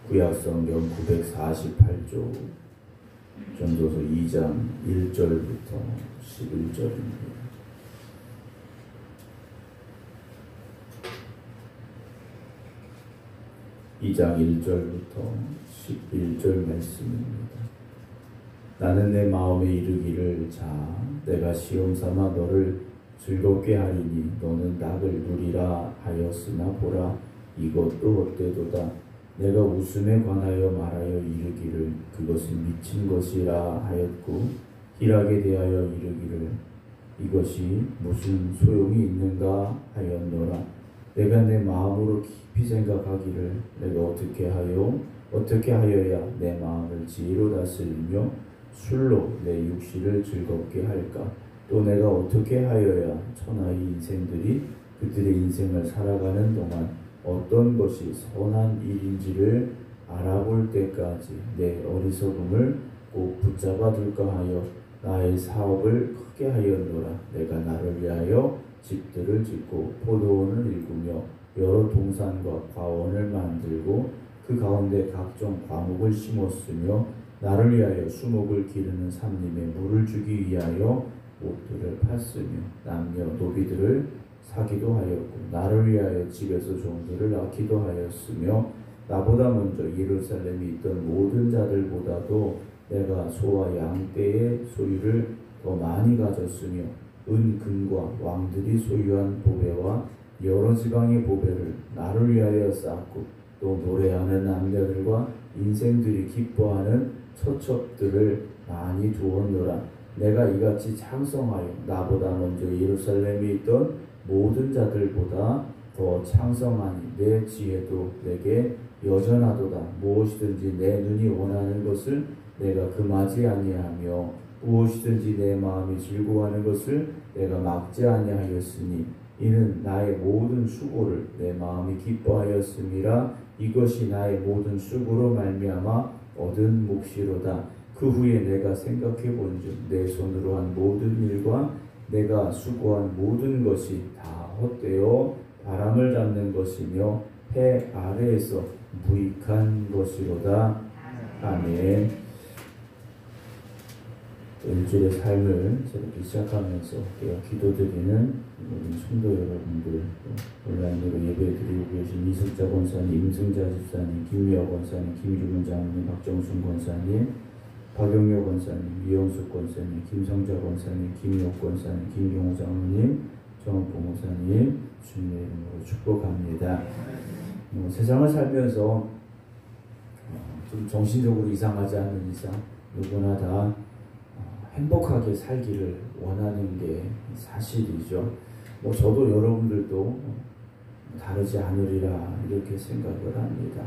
구약성경 948쪽 전도서 2장 1절부터 11절입니다. 2장 1절부터 11절 말씀입니다. 나는 내 마음에 이르기를 자 내가 시험삼아 너를 즐겁게 하리니 너는 낙을 누리라 하였으나 보라 이것도 헛되도다. 내가 웃음에 관하여 말하여 이르기를 그것은 미친 것이라 하였고 희락에 대하여 이르기를 이것이 무슨 소용이 있는가 하였노라. 내가 내 마음으로 깊이 생각하기를 내가 어떻게 하여야 내 마음을 지혜로 다스리며 술로 내 육신을 즐겁게 할까. 또 내가 어떻게 하여야 천하의 인생들이 그들의 인생을 살아가는 동안 어떤 것이 선한 일인지를 알아볼 때까지 내 어리석음을 꼭 붙잡아 둘까 하여 나의 사업을 크게 하였노라. 내가 나를 위하여 집들을 짓고 포도원을 일구며 여러 동산과 과원을 만들고 그 가운데 각종 과목을 심었으며 나를 위하여 수목을 기르는 삼림에 물을 주기 위하여 옷들을 팠으며 남녀 노비들을 사기도 하였고 나를 위하여 집에서 종들을 낳기도 하였으며 나보다 먼저 예루살렘에 있던 모든 자들보다도 내가 소와 양떼의 소유를 더 많이 가졌으며 은 금과 왕들이 소유한 보배와 여러 지방의 보배를 나를 위하여 쌓고 또 노래하는 남자들과 인생들이 기뻐하는 처첩들을 많이 두었노라. 내가 이같이 창성하여 나보다 먼저 예루살렘에 있던 모든 자들보다 더 창성하니 내 지혜도 내게 여전하도다. 무엇이든지 내 눈이 원하는 것을 내가 금하지 아니하며 무엇이든지 내 마음이 즐거워하는 것을 내가 막지 아니하였으니 이는 나의 모든 수고를 내 마음이 기뻐하였음이라. 이것이 나의 모든 수고로 말미암아 얻은 몫이로다. 그 후에 내가 생각해 본즉 내 손으로 한 모든 일과 내가 수고한 모든 것이 다 헛되어 바람을 잡는 것이며 해 아래에서 무익한 것이로다. 아멘. 일주일의 삶을 새롭게 시작하면서 우리가 기도드리는 우리 성도 여러분들, 온라인으로 예배드리고 계신 이승자 권사님, 임승자 집사님, 김미화 권사님, 김주문 장로님, 박정순 권사님, 박영효 권사님, 이영숙 권사님, 김성자 권사님, 김희옥 권사님, 김경호 장로님, 정옥봉 권사님 주님의 이름으로 축복합니다. 세상을 살면서 좀 정신적으로 이상하지 않는 이상 누구나 다 행복하게 살기를 원하는 게 사실이죠. 저도 여러분들도 다르지 않으리라 이렇게 생각을 합니다.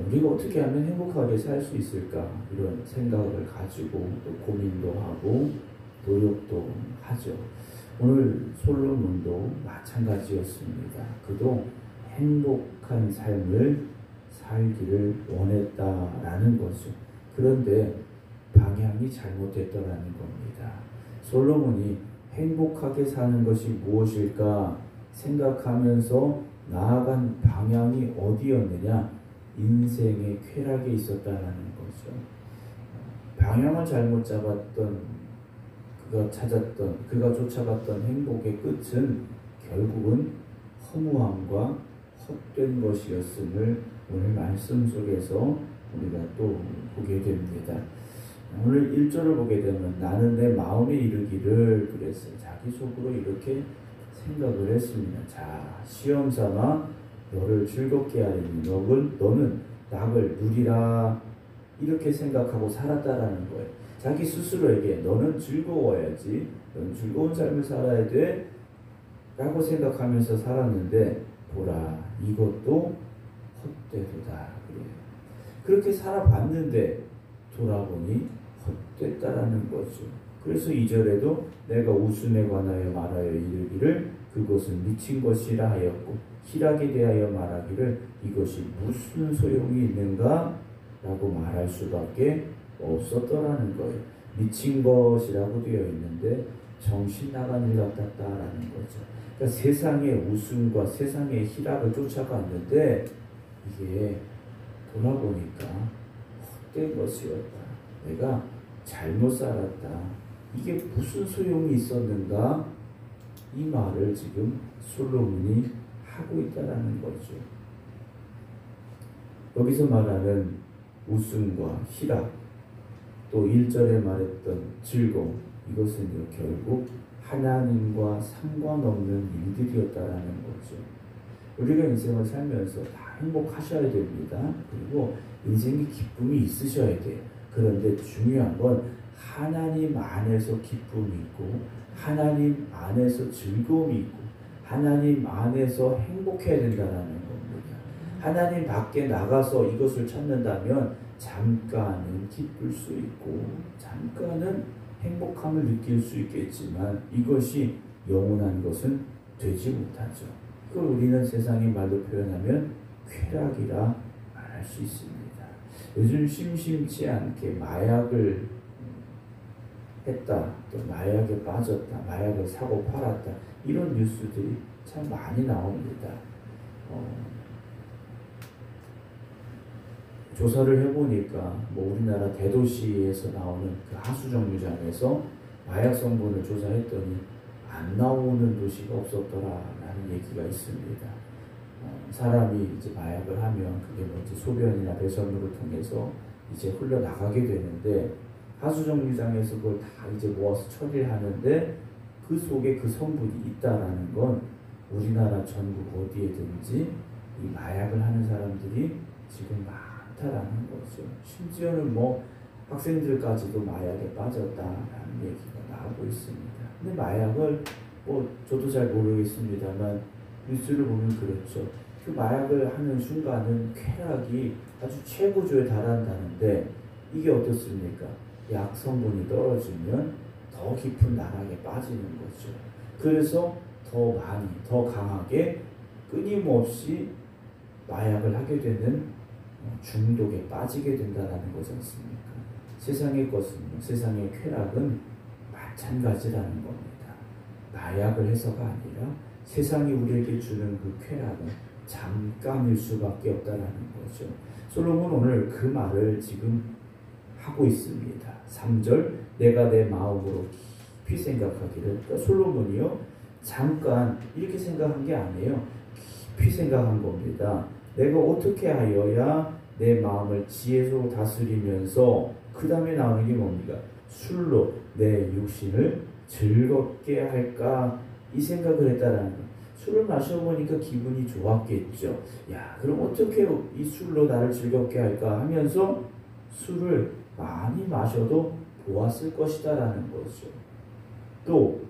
우리가 어떻게 하면 행복하게 살 수 있을까 이런 생각을 가지고 또 고민도 하고 노력도 하죠. 오늘 솔로몬도 마찬가지였습니다. 그도 행복한 삶을 살기를 원했다라는 거죠. 그런데 방향이 잘못됐더라는 겁니다. 솔로몬이 행복하게 사는 것이 무엇일까 생각하면서 나아간 방향이 어디였느냐? 인생의 쾌락에 있었다라는 거죠. 방향을 잘못 잡았던 그가 쫓아갔던 행복의 끝은 결국은 허무함과 헛된 것이었음을 오늘 말씀 속에서 우리가 또 보게 됩니다. 오늘 1절을 보게 되면 나는 내 마음에 이르기를 그랬어요. 자기 속으로 이렇게 생각을 했습니다. 자, 시험삼아 너를 즐겁게 하리니 너는 낙을 누리라 이렇게 생각하고 살았다라는 거예요. 자기 스스로에게 너는 즐거워야지, 너는 즐거운 삶을 살아야 돼 라고 생각하면서 살았는데 보라 이것도 헛되도다. 그렇게 살아봤는데 돌아보니 헛됐다라는 거죠. 그래서 2절에도 내가 웃음에 관하여 말하여 이르기를 그것은 미친 것이라 하였고 희락에 대하여 말하기를 이것이 무슨 소용이 있는가 라고 말할 수밖에 없었더라는 거예요. 미친 것이라고 되어 있는데 정신 나간 일 같았다라는 거죠. 그러니까 세상의 웃음과 세상의 희락을 쫓아갔는데 이게 돌아보니까 헛된 것이었다. 내가 잘못 살았다. 이게 무슨 소용이 있었는가? 이 말을 지금 솔로몬이 하고 있다라는 거죠. 여기서 말하는 웃음과 희락, 또 1절에 말했던 즐거움, 이것은 결국 하나님과 상관없는 일들이었다라는 거죠. 우리가 인생을 살면서 다 행복하셔야 됩니다. 그리고 인생에 기쁨이 있으셔야 돼요. 그런데 중요한 건 하나님 안에서 기쁨이 있고 하나님 안에서 즐거움이 있고 하나님 안에서 행복해야 된다는 겁니다. 하나님 밖에 나가서 이것을 찾는다면 잠깐은 기쁠 수 있고 잠깐은 행복함을 느낄 수 있겠지만 이것이 영원한 것은 되지 못하죠. 그걸 우리는 세상의 말로 표현하면 쾌락이라 말할 수 있습니다. 요즘 심심치 않게 마약을 했다, 또 마약에 빠졌다, 마약을 사고 팔았다, 이런 뉴스들이 참 많이 나옵니다. 조사를 해보니까 우리나라 대도시에서 나오는 그 하수정류장에서 마약 성분을 조사했더니 안 나오는 도시가 없었더라라는 얘기가 있습니다. 사람이 이제 마약을 하면 그게 이제 소변이나 배설물을 통해서 이제 흘러나가게 되는데 하수정류장에서 그걸 다 이제 모아서 처리를 하는데 그 속에 그 성분이 있다라는 건 우리나라 전국 어디에든지 이 마약을 하는 사람들이 지금 많다라는 거죠. 심지어는 학생들까지도 마약에 빠졌다라는 얘기가 나오고 있습니다. 근데 마약을 저도 잘 모르겠습니다만 뉴스를 보면 그렇죠. 그 마약을 하는 순간은 쾌락이 아주 최고조에 달한다는데 이게 어떻습니까? 약 성분이 떨어지면 더 깊은 나락에 빠지는 거죠. 그래서 더 많이, 더 강하게 끊임없이 마약을 하게 되는 중독에 빠지게 된다는 거지 않습니까? 세상의 것은, 세상의 쾌락은 마찬가지라는 겁니다. 마약을 해서가 아니라 세상이 우리에게 주는 그 쾌락은 잠깐일 수밖에 없다는 거죠. 솔로몬 오늘 그 말을 지금 하고 있습니다. 3절, 내가 내 마음으로 깊이 생각하기를. 그러니까 솔로몬이요, 잠깐 이렇게 생각한 게 아니에요. 깊이 생각한 겁니다. 내가 어떻게 하여야 내 마음을 지혜로 다스리면서 그 다음에 나오는 게 뭡니까? 술로 내 육신을 즐겁게 할까? 이 생각을 했다라는 거예요. 술을 마셔보니까 기분이 좋았겠죠. 야, 그럼 어떻게 이 술로 나를 즐겁게 할까 하면서 술을 많이 마셔도 보았을 것이다라는 거죠. 또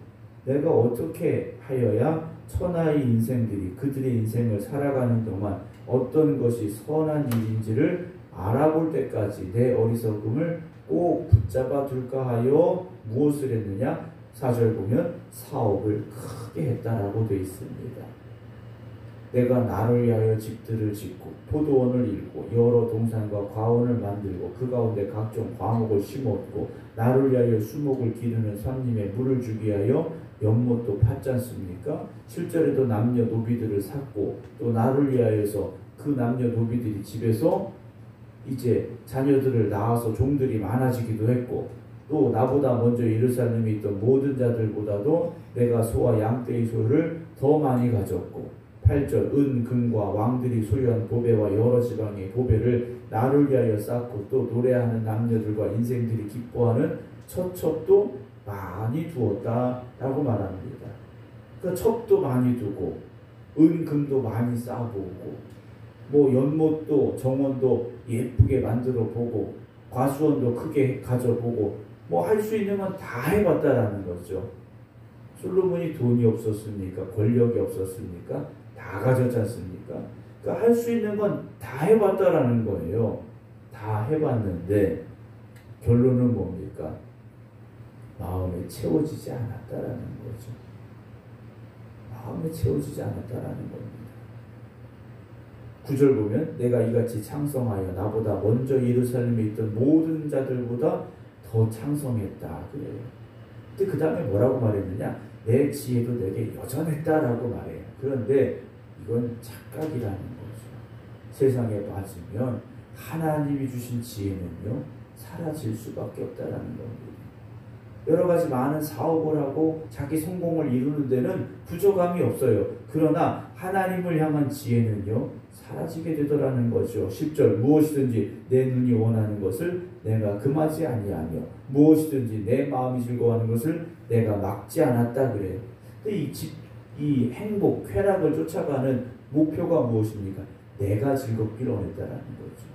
내가 어떻게 하여야 천하의 인생들이 그들의 인생을 살아가는 동안 어떤 것이 선한 일인지를 알아볼 때까지 내 어리석음을 꼭 붙잡아 둘까 하여 무엇을 했느냐? 4절 보면 사업을 크게 했다라고 되어 있습니다. 내가 나를 위하여 집들을 짓고 포도원을 일고 여러 동산과 과원을 만들고 그 가운데 각종 과목을 심었고 나를 위하여 수목을 기르는 삼림에 물을 주기 위하여 연못도 팠지 않습니까? 7절에도 남녀 노비들을 샀고 또 나를 위하여서 그 남녀 노비들이 집에서 이제 자녀들을 낳아서 종들이 많아지기도 했고 또 나보다 먼저 예루살렘에 있던 모든 자들보다도 내가 소와 양떼의 소를 더 많이 가졌고 8절 은, 금과 왕들이 소유한 보배와 여러 지방의 보배를 나를 위하여 쌓고 또 노래하는 남녀들과 인생들이 기뻐하는 처첩도 많이 두었다라고 말합니다. 그 첩도 많이 두고 은, 금도 많이 쌓아보고 연못도 정원도 예쁘게 만들어 보고 과수원도 크게 가져보고 할 수 있는 건 다 해봤다라는 거죠. 솔로몬이 돈이 없었습니까? 권력이 없었습니까? 다 가졌지 않습니까? 그러니까 할 수 있는 건 다 해봤다라는 거예요. 다 해봤는데 결론은 뭡니까? 마음에 채워지지 않았다라는 거죠. 마음에 채워지지 않았다라는 겁니다. 9절 보면 내가 이같이 창성하여 나보다 먼저 예루살렘에 있던 모든 자들보다 더 창성했다 그래요. 근데 그 다음에 뭐라고 말했느냐? 내 지혜도 되게 여전했다라고 말해요. 그런데 이건 착각이라는 거죠. 세상에 빠지면 하나님이 주신 지혜는요 사라질 수밖에 없다라는 겁니다. 여러 가지 많은 사업을 하고 자기 성공을 이루는 데는 부족함이 없어요. 그러나 하나님을 향한 지혜는요 사라지게 되더라는 거죠. 10절 무엇이든지 내 눈이 원하는 것을 내가 금하지 아니하며 무엇이든지 내 마음이 즐거워하는 것을 내가 막지 않았다 그래요. 이 행복, 쾌락을 쫓아가는 목표가 무엇입니까? 내가 즐겁기를 원했다라는 거죠.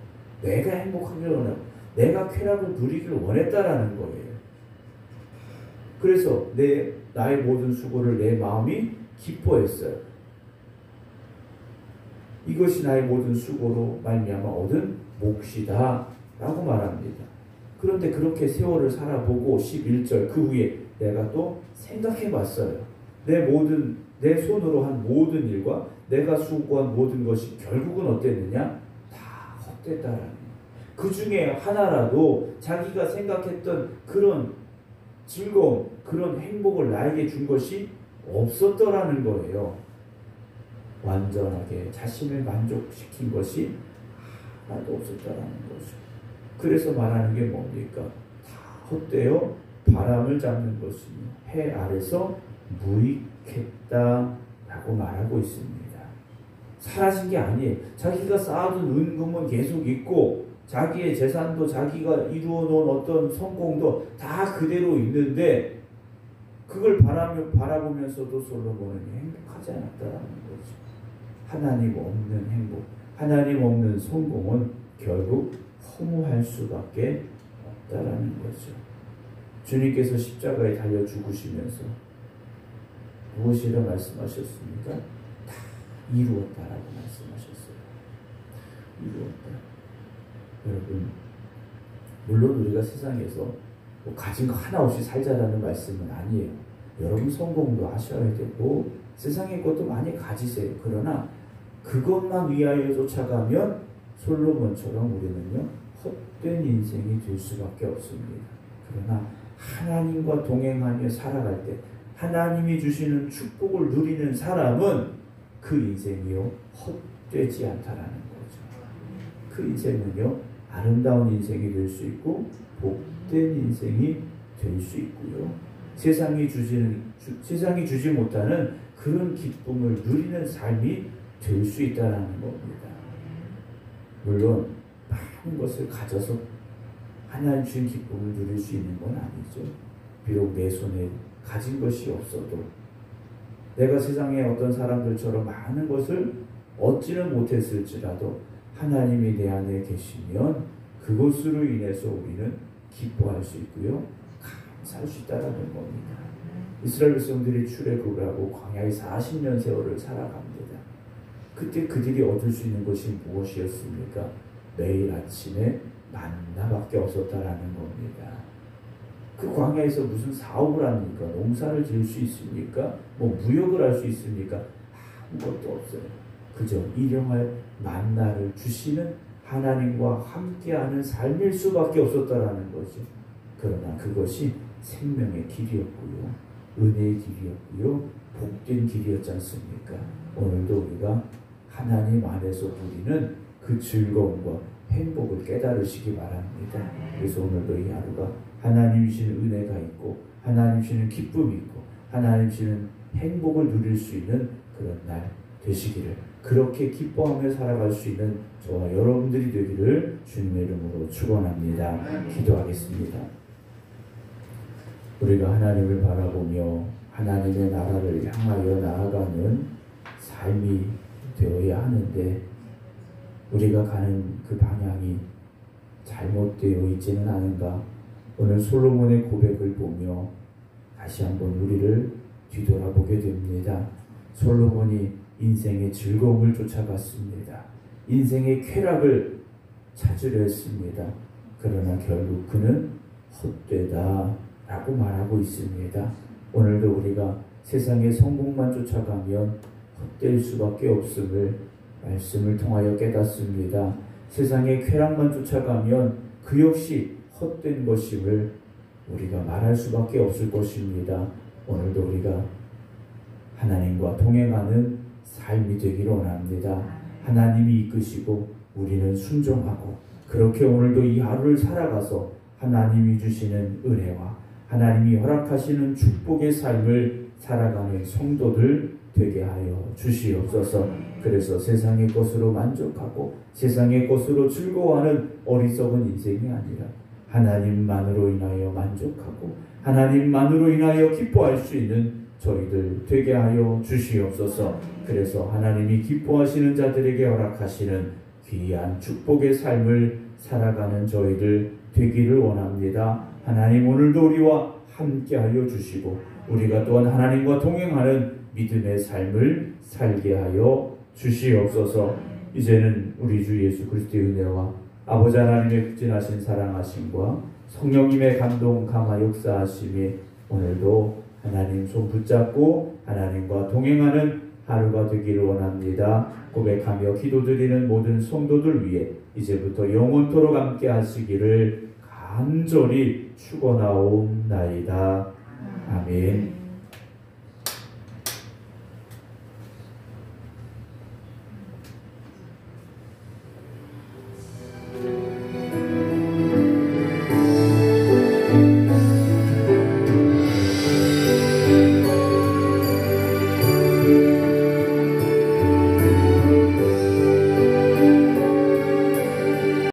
내가 행복하기를 원하고 내가 쾌락을 누리기를 원했다라는 거예요. 그래서 나의 모든 수고를 내 마음이 기뻐했어요. 이것이 나의 모든 수고로 말미암아 얻은 몫이다 라고 말합니다. 그런데 그렇게 세월을 살아보고 11절 그 후에 내가 또 생각해 봤어요. 내 손으로 한 모든 일과 내가 수고한 모든 것이 결국은 어땠느냐? 다 헛됐다라는 거예요. 그 중에 하나라도 자기가 생각했던 그런 즐거움, 그런 행복을 나에게 준 것이 없었더라는 거예요. 완전하게 자신을 만족시킨 것이 하나도 없었다라는 거죠. 그래서 말하는 게 뭡니까? 다 헛되어 바람을 잡는 것이며 해 아래서 무익했다라고 말하고 있습니다. 사라진 게 아니에요. 자기가 쌓아둔 은금은 계속 있고 자기의 재산도 자기가 이루어놓은 어떤 성공도 다 그대로 있는데 그걸 바라보면서도 솔로몬은 행복하지 않았다라는 거죠. 하나님 없는 행복, 하나님 없는 성공은 결국 허무할 수밖에 없다라는 거죠. 주님께서 십자가에 달려 죽으시면서 무엇이라 말씀하셨습니까? 다 이루었다라고 말씀하셨어요. 이루었다. 여러분, 물론 우리가 세상에서 뭐 가진 거 하나 없이 살자라는 말씀은 아니에요. 여러분 성공도 하셔야 되고 세상의 것도 많이 가지세요. 그러나 그것만 위하여 쫓아가면 솔로몬처럼 우리는요 헛된 인생이 될 수밖에 없습니다. 그러나 하나님과 동행하며 살아갈 때 하나님이 주시는 축복을 누리는 사람은 그 인생이요 헛되지 않다라는 거죠. 그 인생은요 아름다운 인생이 될 수 있고 복된 인생이 될 수 있고요. 세상이 주지 못하는 그런 기쁨을 누리는 삶이 될 수 있다는 겁니다. 물론 많은 것을 가져서 하나님 주신 기쁨을 누릴 수 있는 건 아니죠. 비록 내 손에 가진 것이 없어도 내가 세상에 어떤 사람들처럼 많은 것을 얻지는 못했을지라도 하나님이 내 안에 계시면 그것으로 인해서 우리는 기뻐할 수 있고요. 감사할 수 있다는 겁니다. 이스라엘 백성들이 출애굽을 하고 광야에 40년 세월을 살아갑니다. 그때 그들이 얻을 수 있는 것이 무엇이었습니까? 매일 아침에 만나밖에 없었다라는 겁니다. 그 광야에서 무슨 사업을 합니까? 농사를 지을 수 있습니까? 무역을 할 수 있습니까? 아무것도 없어요. 그저 일용할 만나를 주시는 하나님과 함께하는 삶일 수밖에 없었다라는 거죠. 그러나 그것이 생명의 길이었고요. 은혜의 길이었고요. 복된 길이었지 않습니까? 오늘도 우리가 하나님 안에서 누리는 그 즐거움과 행복을 깨달으시기 바랍니다. 그래서 오늘도 이 하루가 하나님 주시는 은혜가 있고 하나님 주시는 기쁨이 있고 하나님 주시는 행복을 누릴 수 있는 그런 날 되시기를, 그렇게 기뻐하며 살아갈 수 있는 저와 여러분들이 되기를 주님의 이름으로 축원합니다. 기도하겠습니다. 우리가 하나님을 바라보며 하나님의 나라를 향하여 나아가는 삶이 되어야 하는데 우리가 가는 그 방향이 잘못되어 있지는 않은가? 오늘 솔로몬의 고백을 보며 다시 한번 우리를 뒤돌아보게 됩니다. 솔로몬이 인생의 즐거움을 쫓아갔습니다. 인생의 쾌락을 찾으려 했습니다. 그러나 결국 그는 헛되다 라고 말하고 있습니다. 오늘도 우리가 세상의 성공만 쫓아가면 헛될 수밖에 없음을 말씀을 통하여 깨닫습니다. 세상의 쾌락만 쫓아가면 그 역시 헛된 것임을 우리가 말할 수밖에 없을 것입니다. 오늘도 우리가 하나님과 동행하는 삶이 되기를 원합니다. 하나님이 이끄시고 우리는 순종하고 그렇게 오늘도 이 하루를 살아가서 하나님이 주시는 은혜와 하나님이 허락하시는 축복의 삶을 살아가는 성도들 되게 하여 주시옵소서. 그래서 세상의 것으로 만족하고 세상의 것으로 즐거워하는 어리석은 인생이 아니라 하나님만으로 인하여 만족하고 하나님만으로 인하여 기뻐할 수 있는 저희들 되게 하여 주시옵소서. 그래서 하나님이 기뻐하시는 자들에게 허락하시는 귀한 축복의 삶을 살아가는 저희들 되기를 원합니다. 하나님 오늘도 우리와 함께 하여 주시고 우리가 또한 하나님과 동행하는 믿음의 삶을 살게 하여 주시옵소서. 이제는 우리 주 예수 그리스도의 은혜와 아버지 하나님의 극진하신 사랑하심과 성령님의 감동 감화 역사하심이 오늘도 하나님 손 붙잡고 하나님과 동행하는 하루가 되기를 원합니다. 고백하며 기도드리는 모든 성도들 위해 이제부터 영원토록 함께 하시기를 간절히 축원하옵나이다. 아멘.